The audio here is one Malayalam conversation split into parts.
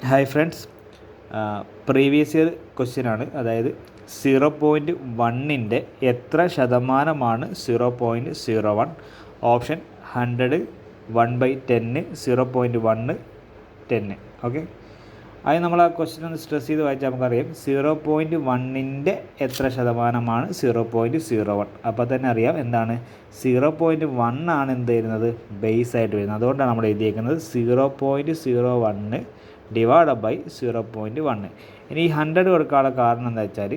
Hi friends, previous year question ആണ്. അതായത് 0.1ൻ്റെ എത്ര ശതമാനമാണ് 0.01? ഓപ്ഷൻ 100, 1/10, 0.1, 10. ഓക്കെ, അത് നമ്മൾ ആ ക്വസ്റ്റ്യൻ ഒന്ന് സ്ട്രെസ് ചെയ്ത് വായിച്ചാൽ നമുക്കറിയാം 0.1ൻ്റെ എത്ര ശതമാനമാണ് 0.01. അപ്പോൾ തന്നെ അറിയാം എന്താണ് 0.1 ആണ് എന്ത് വരുന്നത്, ബേസ് ആയിട്ട് വരുന്നത്. അതുകൊണ്ടാണ് നമ്മൾ എഴുതിയേക്കുന്നത് 0.01 ഡിവൈഡ് ബൈ 0.1. ഇനി ഈ 100 കൊടുക്കാനുള്ള കാരണം എന്താ വെച്ചാൽ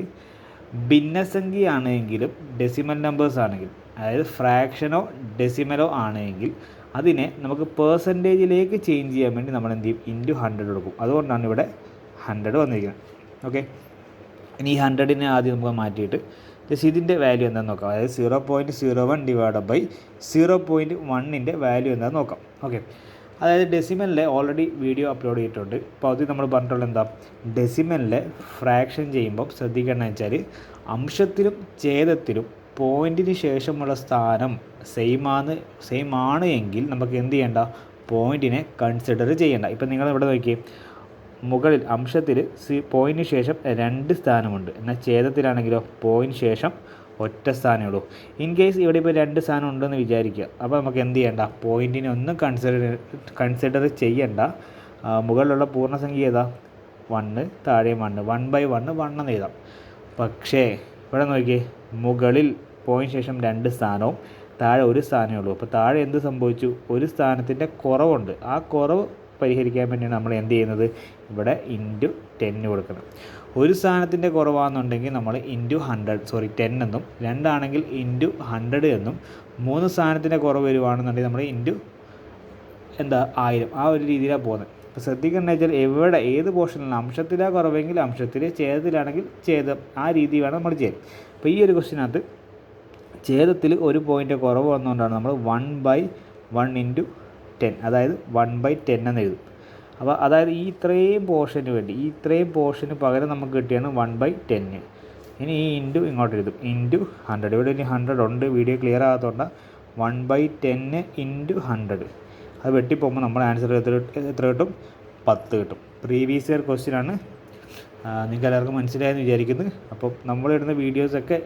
ഭിന്നസംഖ്യ ആണെങ്കിലും ഡെസിമൽ നമ്പേഴ്സ് ആണെങ്കിലും, അതായത് ഫ്രാക്ഷനോ ഡെസിമലോ ആണെങ്കിൽ അതിനെ നമുക്ക് പേഴ്സൻറ്റേജിലേക്ക് ചേഞ്ച് ചെയ്യാൻ വേണ്ടി നമ്മൾ എന്ത് ചെയ്യും, ഇൻറ്റു 100 കൊടുക്കും. അതുകൊണ്ടാണ് ഇവിടെ 100 വന്നിരിക്കുന്നത്. ഓക്കെ, ഇനി ഈ 100നെ ആദ്യം നമുക്ക് മാറ്റിയിട്ട് ജസ്റ്റ് ഇതിൻ്റെ വാല്യൂ എന്താണെന്ന് നോക്കാം. അതായത് 0.01 ഡിവൈഡ് ബൈ 0.1ൻ്റെ വാല്യൂ എന്താണെന്ന് നോക്കാം. ഓക്കെ, അതായത് ഡെസിമലിലെ ഓൾറെഡി വീഡിയോ അപ്ലോഡ് ചെയ്തിട്ടുണ്ട്. അപ്പോൾ അത് നമ്മൾ പറഞ്ഞിട്ടുള്ളത് എന്താ, ഡെസിമലിലെ ഫ്രാക്ഷൻ ചെയ്യുമ്പോൾ ശ്രദ്ധിക്കേണ്ടതെന്ന് വെച്ചാൽ അംശത്തിലും ഛേദത്തിലും പോയിൻറ്റിന് ശേഷമുള്ള സ്ഥാനം സെയിം ആണ് എങ്കിൽ നമുക്ക് എന്ത് ചെയ്യേണ്ട, പോയിൻറ്റിനെ കൺസിഡർ ചെയ്യേണ്ട. ഇപ്പം നിങ്ങൾ ഇവിടെ നോക്കിയേ, മുകളിൽ അംശത്തിൽ പോയിൻറ്റിന് ശേഷം 2 സ്ഥാനമുണ്ട്, എന്നാൽ ഛേദത്തിലാണെങ്കിലോ പോയിൻറ്റിന് ശേഷം ഒറ്റ സ്ഥാനമേ ഉള്ളൂ. ഇൻ കേസ് ഇവിടെ ഇപ്പോൾ 2 സ്ഥാനം ഉണ്ടെന്ന് വിചാരിക്കുക. അപ്പോൾ നമുക്ക് എന്ത് ചെയ്യേണ്ട, പോയിൻറ്റിനെ ഒന്നും കൺസിഡർ ചെയ്യേണ്ട. മുകളിലുള്ള പൂർണ്ണസംഖ്യ ഏതാ, 1, താഴെ 1, 1/1 1 എന്ന് എഴുതാം. പക്ഷേ ഇവിടെ നോക്കിയേ, മുകളിൽ പോയിൻറ്റ് ശേഷം 2 സ്ഥാനവും താഴെ 1 സ്ഥാനമേ ഉള്ളൂ. അപ്പോൾ താഴെ എന്ത് സംഭവിച്ചു, ഒരു സ്ഥാനത്തിൻ്റെ കുറവുണ്ട്. ആ കുറവ് പരിഹരിക്കാൻ വേണ്ടിയാണ് നമ്മൾ എന്ത് ചെയ്യുന്നത്, ഇവിടെ ഇൻറ്റു 10 കൊടുക്കണം. ഒരു സ്ഥാനത്തിൻ്റെ കുറവാണെന്നുണ്ടെങ്കിൽ നമ്മൾ ഇൻറ്റു 10 എന്നും, 2 ആണെങ്കിൽ ഇൻറ്റു 100 എന്നും, 3 സ്ഥാനത്തിൻ്റെ കുറവ് വരുവാണെന്നുണ്ടെങ്കിൽ നമ്മൾ ഇൻറ്റു 1000, ആ ഒരു രീതിയിലാണ് പോകുന്നത്. അപ്പോൾ ശ്രദ്ധിക്കേണ്ടത് വെച്ചാൽ എവിടെ ഏത് പോർഷനിലാണ് അംശത്തിലാണ് കുറവെങ്കിൽ അംശത്തിൽ, ഛേദത്തിലാണെങ്കിൽ ഛേദം, ആ രീതി വേണം നമ്മൾ ചെയ്യാൻ. അപ്പോൾ ഈ ഒരു ക്വസ്റ്റിനകത്ത് ഛേദത്തിൽ ഒരു പോയിൻ്റ് കുറവ് വന്നുകൊണ്ടാണ് നമ്മൾ 1/1 ഇൻറ്റു 10, അതായത് 1/10 എന്ന് എഴുതും. അപ്പോൾ അതായത് ഈ ഇത്രയും പോർഷന് പകരം നമുക്ക് കിട്ടിയാണ് 1/10. ഇനി ഈ ഇൻറ്റു ഇങ്ങോട്ട് എഴുതും, ഇൻറ്റു 100. ഇവിടെ ഇനി 100 ഉണ്ട്, വീഡിയോ ക്ലിയർ ആകാത്തതുകൊണ്ട് 1/10 ഇൻറ്റു 100. അത് വെട്ടിപ്പോകുമ്പോൾ നമ്മുടെ ആൻസർ എത്ര കിട്ടും, 10 കിട്ടും. പ്രീവിയസ് ഇയർ ക്വസ്റ്റ്യൻ ആണ്. നിങ്ങൾക്ക് എല്ലാവർക്കും മനസ്സിലായെന്ന് വിചാരിക്കുന്നു. അപ്പോൾ നമ്മളിടുന്ന വീഡിയോസൊക്കെ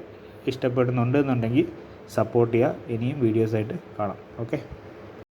ഇഷ്ടപ്പെടുന്നുണ്ടെന്നുണ്ടെങ്കിൽ സപ്പോർട്ട് ചെയ്യുക. ഇനിയും വീഡിയോസായിട്ട് കാണാം. ഓക്കെ.